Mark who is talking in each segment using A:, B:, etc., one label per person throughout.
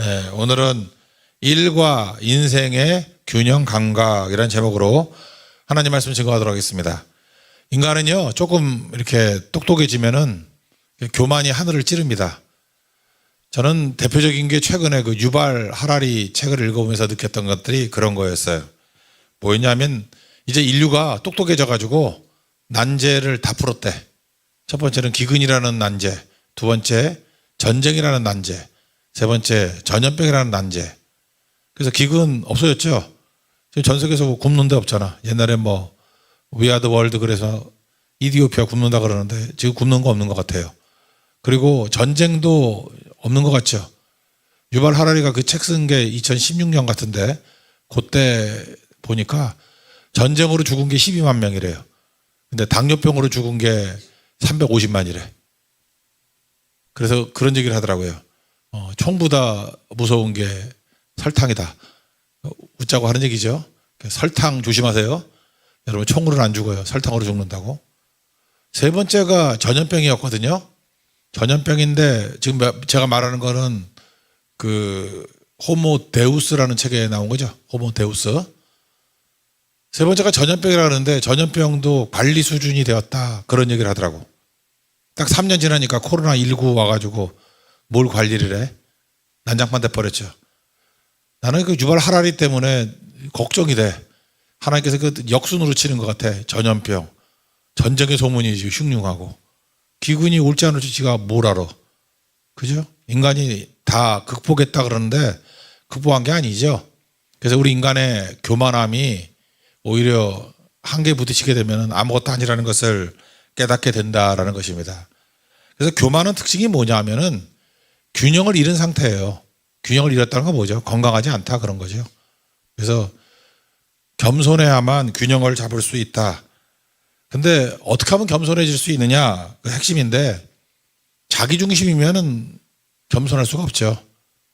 A: 네, 오늘은 일과 인생의 균형 감각이라는 제목으로 하나님 말씀 증거하도록 하겠습니다. 인간은요, 조금 이렇게 똑똑해지면은 교만이 하늘을 찌릅니다. 저는 대표적인 게 최근에 그 유발 하라리 책을 읽어보면서 느꼈던 것들이 그런 거였어요. 뭐였냐면 이제 인류가 똑똑해져 가지고 난제를 다 풀었대. 첫 번째는 기근이라는 난제, 두 번째 전쟁이라는 난제, 세 번째 전염병이라는 난제. 그래서 기근 없어졌죠. 지금 전 세계에서 굶는 데 없잖아. 옛날에 뭐 위아더 월드 그래서 이디오피아 굶는다 그러는데 지금 굶는 거 없는 것 같아요. 그리고 전쟁도 없는 것 같죠. 유발 하라리가 그 책 쓴 게 2016년 같은데 그때 보니까 전쟁으로 죽은 게 12만 명이래요. 근데 당뇨병으로 죽은 게 350만이래. 그래서 그런 얘기를 하더라고요. 총보다 무서운 게 설탕이다. 웃자고 하는 얘기죠. 설탕 조심하세요. 여러분 총으로는 안 죽어요. 설탕으로 죽는다고. 세 번째가 전염병이었거든요. 전염병인데 지금 제가 말하는 거는 그 호모 데우스라는 책에 나온 거죠. 호모 데우스. 세 번째가 전염병이라 그러는데 전염병도 관리 수준이 되었다. 그런 얘기를 하더라고. 딱 3년 지나니까 코로나19 와가지고 뭘 관리를 해? 난장판 돼버렸죠. 나는 그 유발 하라리 때문에 걱정이 돼. 하나님께서 그 역순으로 치는 것 같아. 전염병. 전쟁의 소문이 흉흉하고. 기근이 올지 안 올지 지가 뭘 알아. 그죠? 인간이 다 극복했다 그러는데 극복한 게 아니죠. 그래서 우리 인간의 교만함이 오히려 한계에 부딪히게 되면 아무것도 아니라는 것을 깨닫게 된다라는 것입니다. 그래서 교만은 특징이 뭐냐 하면은 균형을 잃은 상태예요. 균형을 잃었다는 건 뭐죠? 건강하지 않다 그런 거죠. 그래서 겸손해야만 균형을 잡을 수 있다. 근데 어떻게 하면 겸손해질 수 있느냐? 그 핵심인데 자기중심이면은 겸손할 수가 없죠.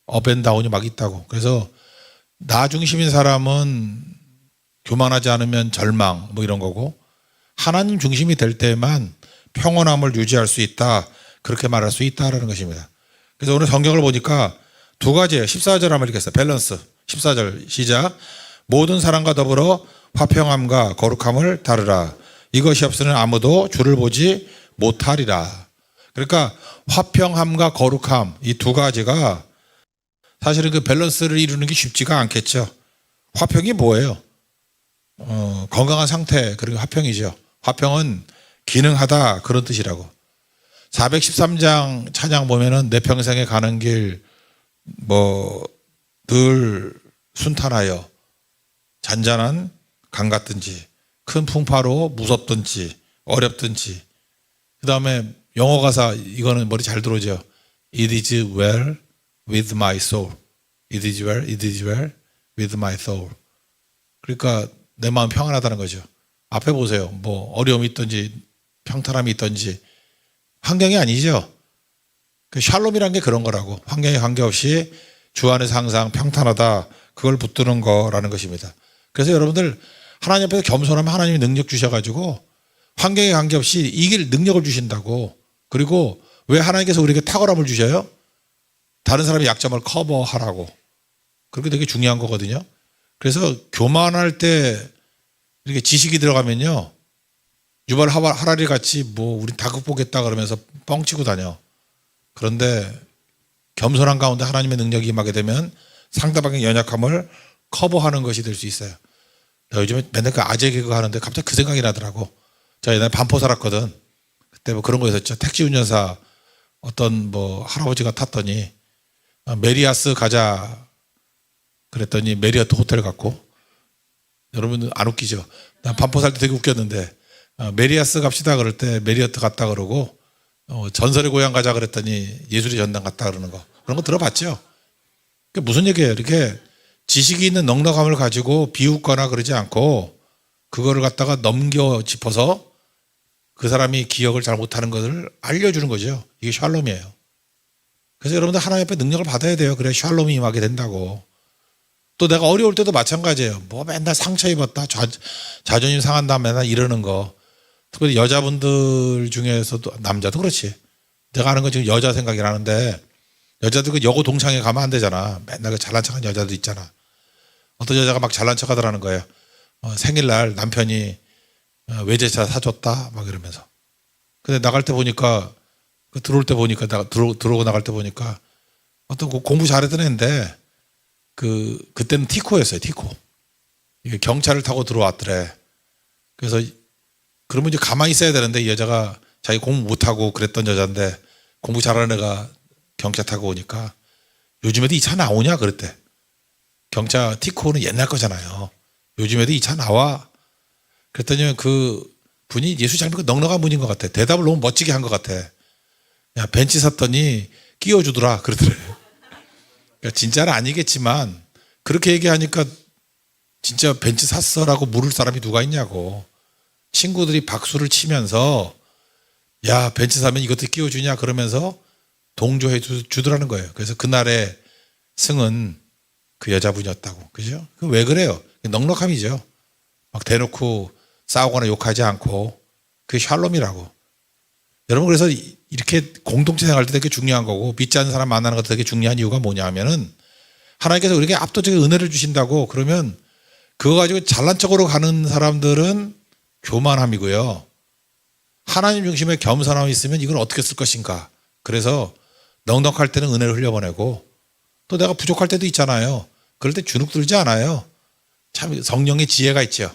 A: 업앤다운이 막 있다고. 그래서 나 중심인 사람은 교만하지 않으면 절망 뭐 이런 거고 하나님 중심이 될 때만 평온함을 유지할 수 있다. 그렇게 말할 수 있다라는 것입니다. 그래서 오늘 성경을 보니까 두 가지예요. 14절 한번 읽겠어요. 밸런스. 14절 시작. 모든 사람과 더불어 화평함과 거룩함을 다루라. 이것이 없으면 아무도 주를 보지 못하리라. 그러니까 화평함과 거룩함 이 두 가지가 사실은 그 밸런스를 이루는 게 쉽지가 않겠죠. 화평이 뭐예요? 건강한 상태, 그리고 화평이죠. 화평은 기능하다 그런 뜻이라고. 413장 찬양 보면은 내 평생에 가는 길 뭐 늘 순탄하여 잔잔한 강 같든지 큰 풍파로 무섭든지 어렵든지 그 다음에 영어 가사 이거는 머리 잘 들어오죠. It is well with my soul. It is well with my soul. 그러니까 내 마음 평안하다는 거죠. 앞에 보세요. 뭐 어려움이 있든지 평탄함이 있든지 환경이 아니죠. 그 샬롬이란 게 그런 거라고. 환경에 관계없이 주 안에서 항상 평탄하다. 그걸 붙드는 거라는 것입니다. 그래서 여러분들 하나님 앞에서 겸손하면 하나님이 능력 주셔가지고 환경에 관계없이 이길 능력을 주신다고. 그리고 왜 하나님께서 우리에게 탁월함을 주셔요? 다른 사람의 약점을 커버하라고. 그렇게 되게 중요한 거거든요. 그래서 교만할 때 이렇게 지식이 들어가면요. 유발 하라리 같이 뭐 우린 다 극복했다 그러면서 뻥치고 다녀. 그런데 겸손한 가운데 하나님의 능력이 임하게 되면 상대방의 연약함을 커버하는 것이 될 수 있어요. 나 요즘에 맨날 그 아재 개그 하는데 갑자기 그 생각이 나더라고. 제가 옛날에 반포 살았거든. 그때 뭐 그런 거 있었죠. 택시 운전사 어떤 뭐 할아버지가 탔더니 메리아스 가자 그랬더니 메리어트 호텔 갔고. 여러분 안 웃기죠? 난 반포 살 때 되게 웃겼는데 메리아스 갑시다 그럴 때 메리어트 갔다 그러고 전설의 고향 가자 그랬더니 예술의 전당 갔다 그러는 거. 그런 거 들어봤죠? 그게 무슨 얘기예요? 이렇게 지식이 있는 넉넉함을 가지고 비웃거나 그러지 않고 그거를 갖다가 넘겨 짚어서 그 사람이 기억을 잘 못하는 것을 알려주는 거죠. 이게 샬롬이에요. 그래서 여러분들 하나님 앞에 능력을 받아야 돼요. 그래야 샬롬이 임하게 된다고. 또 내가 어려울 때도 마찬가지예요. 뭐 맨날 상처 입었다. 자존심 상한다 맨날 이러는 거. 특별히 여자분들 중에서도 남자도 그렇지. 내가 하는 건 지금 여자 생각이 나는데 여자들 그 여고 동창회 가면 안 되잖아. 맨날 그 잘난 척한 여자들 있잖아. 어떤 여자가 막 잘난 척 하더라는 거예요. 생일날 남편이 외제차 사줬다 막 이러면서. 근데 나갈 때 보니까 들어올 때 보니까 들어오고 나갈 때 보니까 어떤 공부 잘했던 애인데 그때는 티코였어요. 티코. 이게 경차를 타고 들어왔더래. 그래서 그러면 이제 가만히 있어야 되는데 이 여자가 자기 공부 못하고 그랬던 여자인데 공부 잘하는 애가 경차 타고 오니까 요즘에도 이 차 나오냐 그랬대. 경차 티코는 옛날 거잖아요. 요즘에도 이 차 나와. 그랬더니 그 분이 예수 잘 믿고 넉넉한 분인 것 같아. 대답을 너무 멋지게 한 것 같아. 야 벤츠 샀더니 끼워주더라 그러더래. 그러니까 진짜는 아니겠지만 그렇게 얘기하니까 진짜 벤츠 샀어라고 물을 사람이 누가 있냐고. 친구들이 박수를 치면서 야 벤츠 사면 이것도 끼워주냐 그러면서 동조해 주더라는 거예요. 그래서 그날의 승은 그 여자분이었다고. 그죠? 왜 그래요? 넉넉함이죠. 막 대놓고 싸우거나 욕하지 않고 그게 샬롬이라고. 여러분 그래서 이렇게 공동체 생활 때 되게 중요한 거고 믿지 않는 사람 만나는 것도 되게 중요한 이유가 뭐냐 하면은 하나님께서 우리에게 압도적인 은혜를 주신다고 그러면 그거 가지고 잘난 척으로 가는 사람들은 교만함이고요. 하나님 중심의 겸손함이 있으면 이걸 어떻게 쓸 것인가. 그래서 넉넉할 때는 은혜를 흘려보내고 또 내가 부족할 때도 있잖아요. 그럴 때 주눅 들지 않아요. 참 성령의 지혜가 있죠.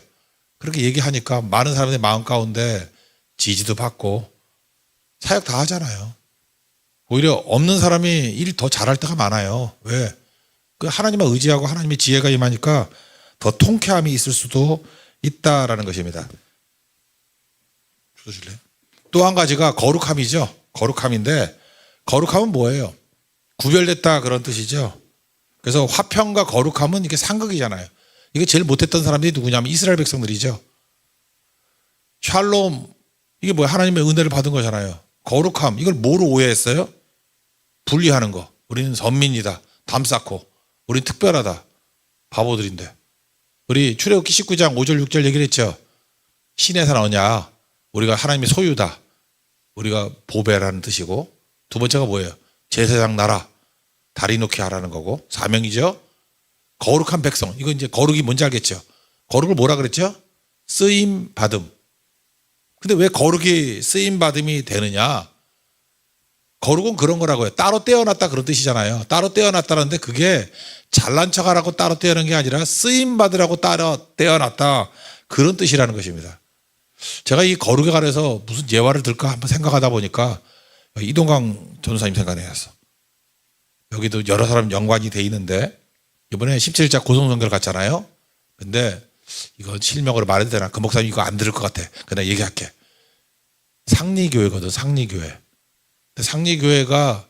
A: 그렇게 얘기하니까 많은 사람들의 마음 가운데 지지도 받고 사역 다 하잖아요. 오히려 없는 사람이 일 더 잘할 때가 많아요. 왜? 그 하나님을 의지하고 하나님의 지혜가 임하니까 더 통쾌함이 있을 수도 있다라는 것입니다. 또 한 가지가 거룩함이죠. 거룩함인데 거룩함은 뭐예요? 구별됐다 그런 뜻이죠. 그래서 화평과 거룩함은 이게 상극이잖아요. 이게 제일 못했던 사람들이 누구냐면 이스라엘 백성들이죠. 샬롬 이게 뭐야? 하나님의 은혜를 받은 거잖아요. 거룩함 이걸 뭐로 오해했어요? 분리하는 거. 우리는 선민이다. 담 쌓고 우리는 특별하다. 바보들인데. 우리 출애굽기 19장 5절 6절 얘기를 했죠. 신의 산 어냐? 우리가 하나님의 소유다. 우리가 보배라는 뜻이고 두 번째가 뭐예요? 제사장 나라 다리 놓게 하라는 거고 사명이죠. 거룩한 백성. 이거 이제 거룩이 뭔지 알겠죠? 거룩을 뭐라 그랬죠? 쓰임 받음. 근데 왜 거룩이 쓰임 받음이 되느냐? 거룩은 그런 거라고요. 따로 떼어놨다 그런 뜻이잖아요. 따로 떼어놨다는데 그게 잘난 척하라고 따로 떼어놓은 게 아니라 쓰임 받으라고 따로 떼어놨다 그런 뜻이라는 것입니다. 제가 이 거룩에 관해서 무슨 예화를 들까 한번 생각하다 보니까 이동강 전도사님 생각이 났어. 여기도 여러 사람 연관이 돼 있는데 이번에 17자 고성성결 갔잖아요. 근데 이거 실명으로 말해도 되나? 그 목사님 이거 안 들을 것 같아. 그냥 얘기할게. 상리교회거든. 상리교회. 근데 상리교회가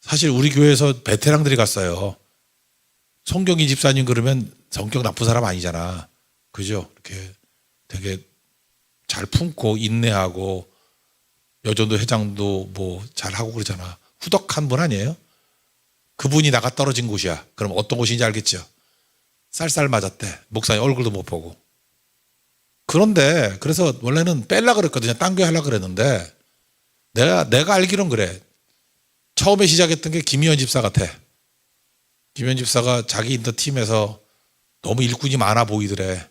A: 사실 우리 교회에서 베테랑들이 갔어요. 송경희 집사님 그러면 성격 나쁜 사람 아니잖아. 그죠? 이렇게 되게 잘 품고 인내하고 여전도 회장도 뭐 잘하고 그러잖아. 후덕한 분 아니에요? 그분이 나가 떨어진 곳이야. 그럼 어떤 곳인지 알겠죠? 쌀쌀 맞았대. 목사님 얼굴도 못 보고. 그런데 그래서 원래는 뺄라 그랬거든요. 딴 교회 하려고 그랬는데 내가 알기론 그래. 처음에 시작했던 게 김희연 집사 같아. 김희연 집사가 자기 인터팀에서 너무 일꾼이 많아 보이더래.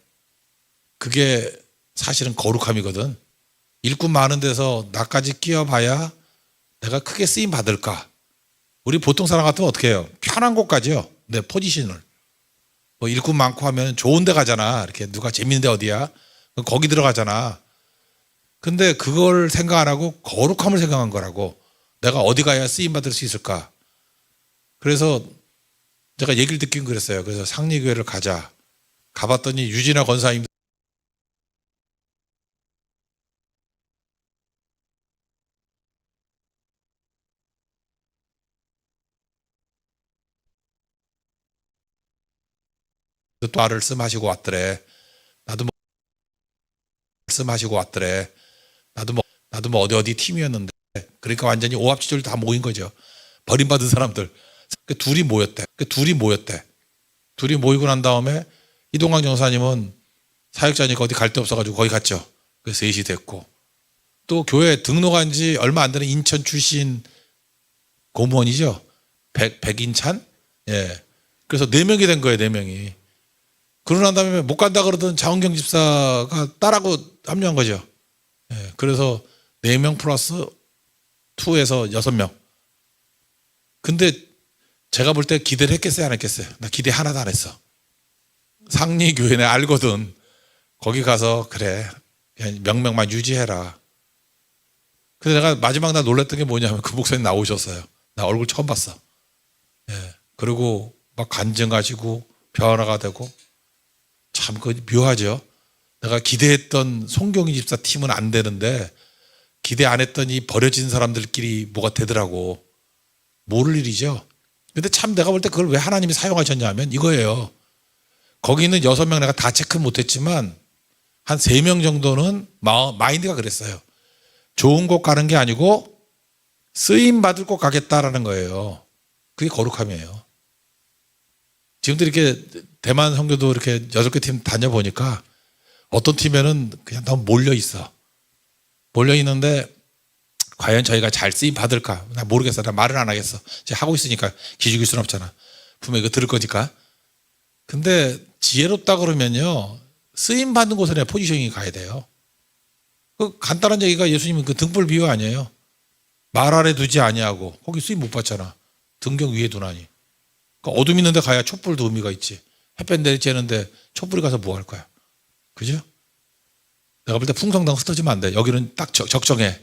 A: 그게 사실은 거룩함이거든. 일꾼 많은 데서 나까지 끼어봐야 내가 크게 쓰임 받을까. 우리 보통 사람 같으면 어떻게 해요? 편한 곳까지요. 내 포지션을. 뭐 일꾼 많고 하면 좋은 데 가잖아. 이렇게 누가 재밌는 데 어디야? 거기 들어가잖아. 근데 그걸 생각 안 하고 거룩함을 생각한 거라고. 내가 어디 가야 쓰임 받을 수 있을까? 그래서 제가 얘기를 듣긴 그랬어요. 그래서 상리교회를 가자. 가봤더니 유진아 권사님 또 말씀하시고 왔더래. 나도 뭐 말씀하시고 왔더래. 나도 뭐 어디 팀이었는데. 그러니까 완전히 오합지졸 다 모인 거죠. 버림받은 사람들. 그 둘이 모였대. 둘이 모이고 난 다음에 이동광 전사님은 사역자니까 어디 갈 데 없어가지고 거기 갔죠. 그래서 셋이 됐고. 또 교회 등록한 지 얼마 안 되는 인천 출신 고무원이죠. 백인찬? 예. 그래서 4명이 된 거예요, 4명이. 그러고 난 다음에 못 간다 그러던 장원경 집사가 딸하고 합류한 거죠. 예. 그래서 4명 플러스 2에서 6명. 근데 제가 볼 때 기대를 했겠어요, 안 했겠어요? 나 기대 하나도 안 했어. 상리교회네 알거든. 거기 가서 그래 그냥 명맥만 유지해라. 근데 내가 마지막 날 놀랐던 게 뭐냐면 그 목사님 나오셨어요. 나 얼굴 처음 봤어. 예. 그리고 막 간증하시고 변화가 되고 참 그 묘하죠. 내가 기대했던 송경희 집사 팀은 안 되는데 기대 안 했더니 버려진 사람들끼리 뭐가 되더라고. 모를 일이죠. 근데 참 내가 볼 때 그걸 왜 하나님이 사용하셨냐 하면 이거예요. 거기 있는 6명 내가 다 체크 못했지만 한 3명 정도는 마인드가 그랬어요. 좋은 곳 가는 게 아니고 쓰임 받을 곳 가겠다라는 거예요. 그게 거룩함이에요. 지금도 이렇게 대만 선교도 이렇게 6개 팀 다녀보니까 어떤 팀에는 그냥 너무 몰려 있어. 몰려 있는데 과연 저희가 잘 쓰임 받을까? 나 모르겠어. 나 말은 안 하겠어. 이제 하고 있으니까 기죽일 수는 없잖아. 분명히 이거 들을 거니까. 근데 지혜롭다 그러면요. 쓰임 받는 곳에 내 포지셔닝이 가야 돼요. 그 간단한 얘기가 예수님은 그 등불 비유 아니에요. 말 아래 두지 아니하고 거기 쓰임 못 받잖아. 등경 위에 두나니. 그러니까 어둠 있는 데 가야 촛불도 의미가 있지. 햇볕 내리쬐는데 촛불이 가서 뭐 할 거야. 그죠? 내가 볼 때 풍성당 흩어지면 안 돼. 여기는 딱 적정해.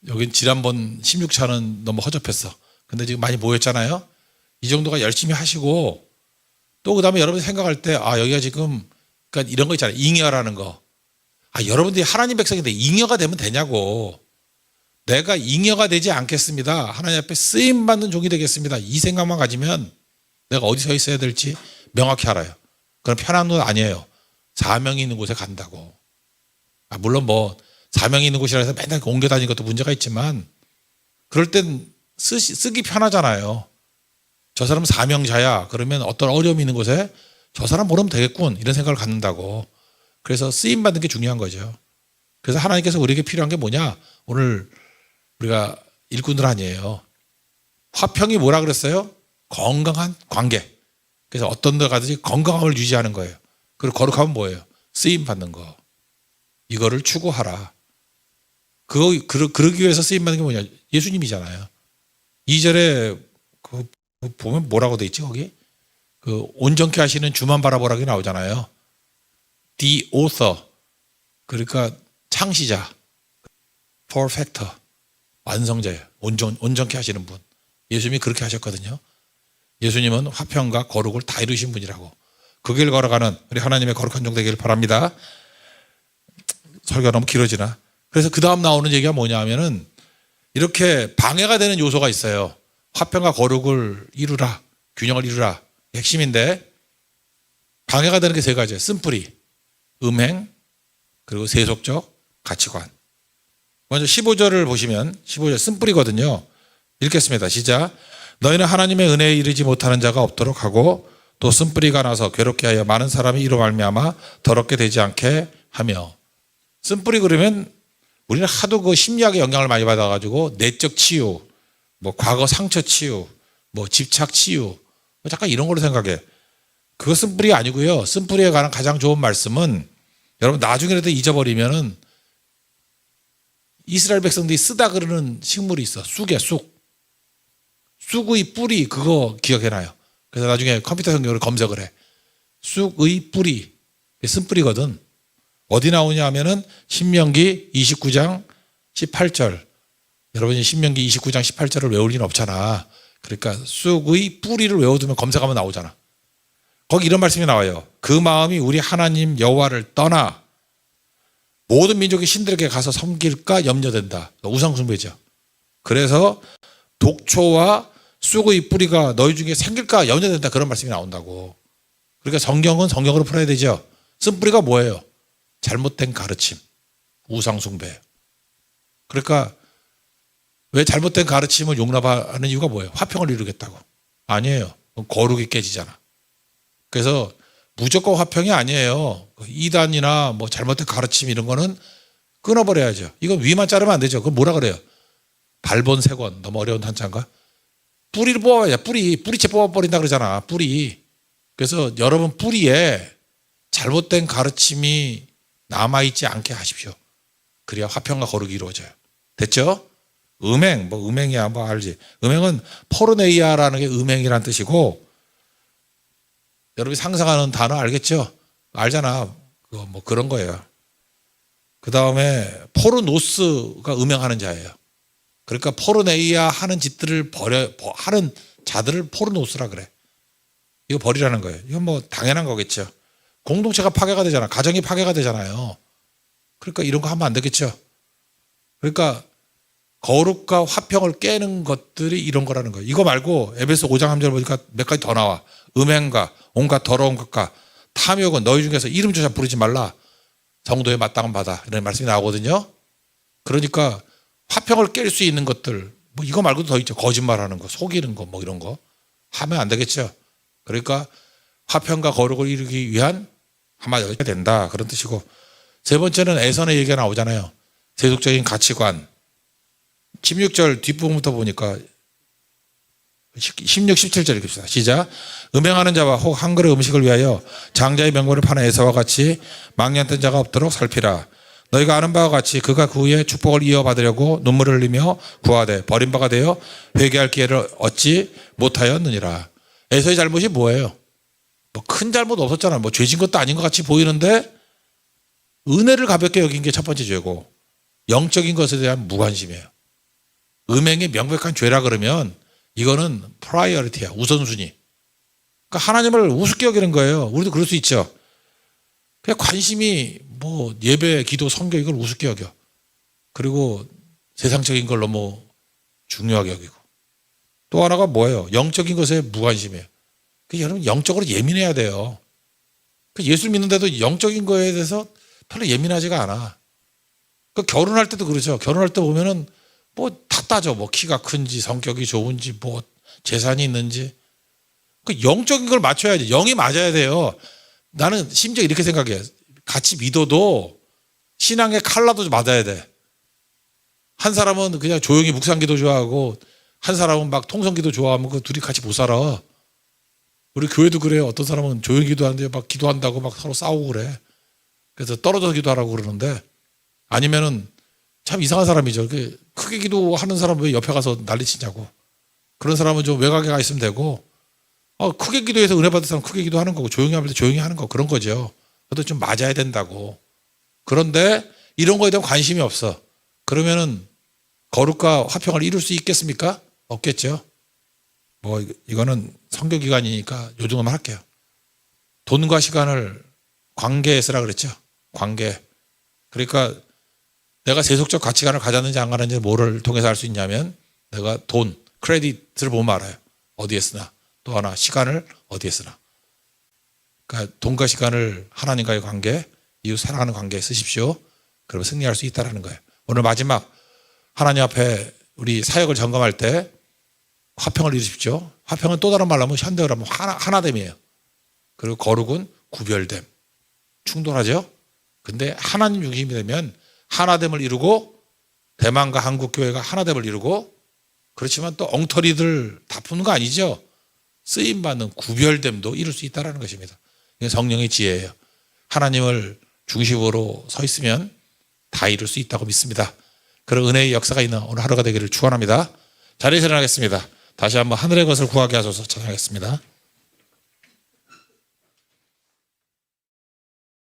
A: 여긴 지난번 16차는 너무 허접했어. 근데 지금 많이 모였잖아요. 이 정도가 열심히 하시고 또 그다음에 여러분이 생각할 때 여기가 지금 그러니까 이런 거 있잖아요. 잉여라는 거. 여러분들이 하나님 백성인데 잉여가 되면 되냐고. 내가 잉여가 되지 않겠습니다. 하나님 앞에 쓰임 받는 종이 되겠습니다. 이 생각만 가지면 내가 어디 서 있어야 될지 명확히 알아요. 그럼 편한 건 아니에요. 사명이 있는 곳에 간다고. 물론 뭐 사명이 있는 곳이라 해서 맨날 옮겨 다니는 것도 문제가 있지만 그럴 땐 쓰기 편하잖아요. 저 사람은 사명자야. 그러면 어떤 어려움이 있는 곳에 저 사람 모르면 되겠군. 이런 생각을 갖는다고. 그래서 쓰임 받는 게 중요한 거죠. 그래서 하나님께서 우리에게 필요한 게 뭐냐? 오늘 우리가 일꾼들 아니에요. 화평이 뭐라 그랬어요? 건강한 관계. 그래서 어떤 데 가든지 건강함을 유지하는 거예요. 그리고 거룩함은 뭐예요? 쓰임 받는 거. 이거를 추구하라. 그러기 위해서 쓰임 받는 게 뭐냐? 예수님이잖아요. 2절에 보면 뭐라고 돼 있지 거기? 온전케 하시는 주만 바라보라고 나오잖아요. The author. 그러니까 창시자. perfecter. 완성자예요. 온전케 하시는 분. 예수님이 그렇게 하셨거든요. 예수님은 화평과 거룩을 다 이루신 분이라고. 그 길 걸어가는 우리 하나님의 거룩한 종 되기를 바랍니다. 설교가 너무 길어지나? 그래서 그 다음 나오는 얘기가 뭐냐 하면은 이렇게 방해가 되는 요소가 있어요. 화평과 거룩을 이루라. 균형을 이루라. 핵심인데 방해가 되는 게 3가지예요. 쓴뿌리, 음행, 그리고 세속적 가치관. 먼저 15절을 보시면 15절 쓴뿌리거든요. 읽겠습니다. 시작. 너희는 하나님의 은혜에 이르지 못하는 자가 없도록 하고 또 쓴뿌리가 나서 괴롭게 하여 많은 사람이 이로 말미암아 더럽게 되지 않게 하며. 쓴뿌리 그러면 우리는 하도 그 심리학의 영향을 많이 받아가지고 내적 치유, 뭐 과거 상처 치유, 뭐 집착 치유, 잠깐 이런 걸로 생각해. 그거 쓴뿌리 아니고요. 쓴뿌리에 관한 가장 좋은 말씀은 여러분 나중에라도 잊어버리면은 이스라엘 백성들이 쓰다 그러는 식물이 있어. 쑥이야, 쑥. 쑥의 뿌리 그거 기억해놔요. 그래서 나중에 컴퓨터 성경으로 검색을 해. 쑥의 뿌리. 쓴뿌리거든. 어디 나오냐 하면은 신명기 29장 18절. 여러분이 신명기 29장 18절을 외울 리는 없잖아. 그러니까 쑥의 뿌리를 외워두면 검색하면 나오잖아. 거기 이런 말씀이 나와요. 그 마음이 우리 하나님 여호와를 떠나 모든 민족의 신들에게 가서 섬길까 염려된다. 우상숭배죠. 그래서 독초와 쑥의 뿌리가 너희 중에 생길까 염려된다. 그런 말씀이 나온다고. 그러니까 성경은 성경으로 풀어야 되죠. 쓴뿌리가 뭐예요? 잘못된 가르침, 우상숭배. 그러니까 왜 잘못된 가르침을 용납하는 이유가 뭐예요? 화평을 이루겠다고. 아니에요. 거룩이 깨지잖아. 그래서 무조건 화평이 아니에요. 이단이나 뭐 잘못된 가르침 이런 거는 끊어버려야죠. 이건 위만 자르면 안 되죠. 그건 뭐라 그래요? 발본색원. 너무 어려운 한자인가? 뿌리를 뽑아야 뿌리채 뽑아버린다 그러잖아. 뿌리. 그래서 여러분 뿌리에 잘못된 가르침이 남아있지 않게 하십시오. 그래야 화평과 거룩이 이루어져요. 됐죠? 음행, 뭐 음행이야 뭐 알지. 음행은 포르네이아라는 게 음행이란 뜻이고, 여러분이 상상하는 단어 알겠죠? 알잖아. 그거 뭐 그런 거예요. 그 다음에 포르노스가 음행하는 자예요. 그러니까 포르네이아 하는 짓들을 하는 자들을 포르노스라 그래. 이거 버리라는 거예요. 이건 뭐 당연한 거겠죠. 공동체가 파괴가 되잖아. 가정이 파괴가 되잖아요. 그러니까 이런 거 하면 안 되겠죠. 그러니까 거룩과 화평을 깨는 것들이 이런 거라는 거예요. 이거 말고 에베소 5장 3절 보니까 몇 가지 더 나와. 음행과 온갖 더러운 것과 탐욕은 너희 중에서 이름조차 부르지 말라. 정도에 마땅한 바다. 이런 말씀이 나오거든요. 그러니까 화평을 깰 수 있는 것들, 뭐 이거 말고도 더 있죠. 거짓말하는 거, 속이는 거, 뭐 이런 거 하면 안 되겠죠. 그러니까 화평과 거룩을 이루기 위한 한마디가 된다, 그런 뜻이고, 세 번째는 에선의 얘기가 나오잖아요. 세속적인 가치관. 16절 뒷부분부터 보니까 16, 17절 읽읍시다. 시작. 음행하는 자와 혹 한 그릇 음식을 위하여 장자의 명분을 파는 에서와 같이 망령된 자가 없도록 살피라. 너희가 아는 바와 같이 그가 그 후에 축복을 이어받으려고 눈물을 흘리며 구하되 버린 바가 되어 회개할 기회를 얻지 못하였느니라. 에서의 잘못이 뭐예요? 뭐 큰 잘못 없었잖아요. 뭐 죄진 것도 아닌 것 같이 보이는데 은혜를 가볍게 여긴 게 첫 번째 죄고, 영적인 것에 대한 무관심이에요. 음행이 명백한 죄라 그러면 이거는 프라이어리티야, 우선순위. 그러니까 하나님을 우습게 여기는 거예요. 우리도 그럴 수 있죠. 그냥 관심이 뭐 예배, 기도, 성경 이걸 우습게 여겨. 그리고 세상적인 걸 너무 중요하게 여기고. 또 하나가 뭐예요? 영적인 것에 무관심이에요. 여러분 영적으로 예민해야 돼요. 예수를 믿는데도 영적인 거에 대해서 별로 예민하지가 않아. 결혼할 때도 그렇죠. 결혼할 때 보면은 뭐 다 따져. 뭐 키가 큰지, 성격이 좋은지, 뭐 재산이 있는지. 영적인 걸 맞춰야지. 영이 맞아야 돼요. 나는 심지어 이렇게 생각해. 같이 믿어도 신앙의 칼라도 맞아야 돼. 한 사람은 그냥 조용히 묵상기도 좋아하고 한 사람은 막 통성기도 좋아하면 그 둘이 같이 못 살아. 우리 교회도 그래요. 어떤 사람은 조용히 기도하는데 막 기도한다고 막 서로 싸우고 그래. 그래서 떨어져서 기도하라고 그러는데, 아니면은 참 이상한 사람이죠. 크게 기도하는 사람 왜 옆에 가서 난리치냐고. 그런 사람은 좀 외곽에 가 있으면 되고, 크게 기도해서 은혜 받을 사람 크게 기도하는 거고, 조용히 하면 조용히 하는 거, 그런 거죠. 그것도 좀 맞아야 된다고. 그런데 이런 거에 대한 관심이 없어. 그러면은 거룩과 화평을 이룰 수 있겠습니까? 없겠죠. 뭐 이거는 선교 기간이니까 요 정도만 할게요. 돈과 시간을 관계에 쓰라 그랬죠. 관계. 그러니까 내가 세속적 가치관을 가졌는지 안 가졌는지 뭐를 통해서 알 수 있냐면, 내가 돈, 크레딧을 보면 알아요. 어디에 쓰나. 또 하나, 시간을 어디에 쓰나. 그러니까 돈과 시간을 하나님과의 관계, 이웃 사랑하는 관계에 쓰십시오. 그러면 승리할 수 있다는 거예요. 오늘 마지막, 하나님 앞에 우리 사역을 점검할 때 화평을 이루십시오. 화평은 또 다른 말로 하면 현대어로 하면 하나됨이에요. 그리고 거룩은 구별됨. 충돌하죠? 근데 하나님 중심이 되면 하나됨을 이루고, 대만과 한국 교회가 하나됨을 이루고, 그렇지만 또 엉터리들 다 푸는 거 아니죠. 쓰임받는 구별됨도 이룰 수 있다는 것입니다. 이게 성령의 지혜예요. 하나님을 중심으로 서 있으면 다 이룰 수 있다고 믿습니다. 그런 은혜의 역사가 있는 오늘 하루가 되기를 축원합니다. 자리에서 일어나겠습니다. 다시 한번 하늘의 것을 구하게 하소서 찬양하겠습니다.